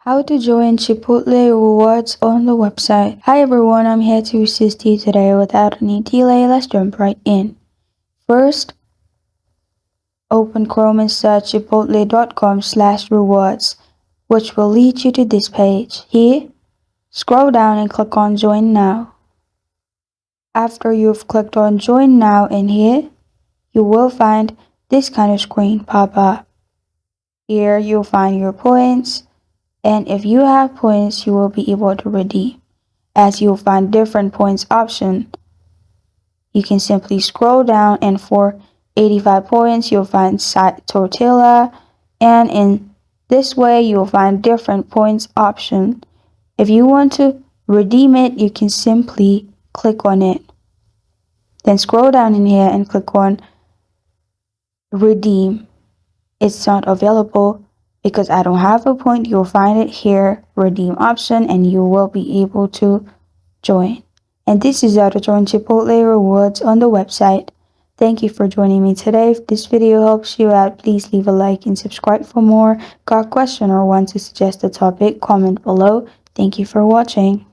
How to join Chipotle Rewards on the website. Hi everyone, I'm here to assist you today. Without any delay, let's jump right in. First, open Chrome and search chipotle.com/rewards, which will lead you to this page. Here, scroll down and click on Join Now. After you've clicked on Join Now in here, you will find this kind of screen pop up. Here, you'll find your points. And if you have points, you will be able to redeem. As you'll find different points option, you can simply scroll down, and for 85 points, you'll find tortilla, and in this way, you'll find different points option. If you want to redeem it, you can simply click on it. Then scroll down in here and click on redeem. It's not available because I don't have a point. You'll find it here, redeem option, and you will be able to join. And this is how to join Chipotle Rewards on the website. Thank you for joining me today. If this video helps you out, please leave a like and subscribe for more. Got a question or want to suggest a topic? Comment below. Thank you for watching.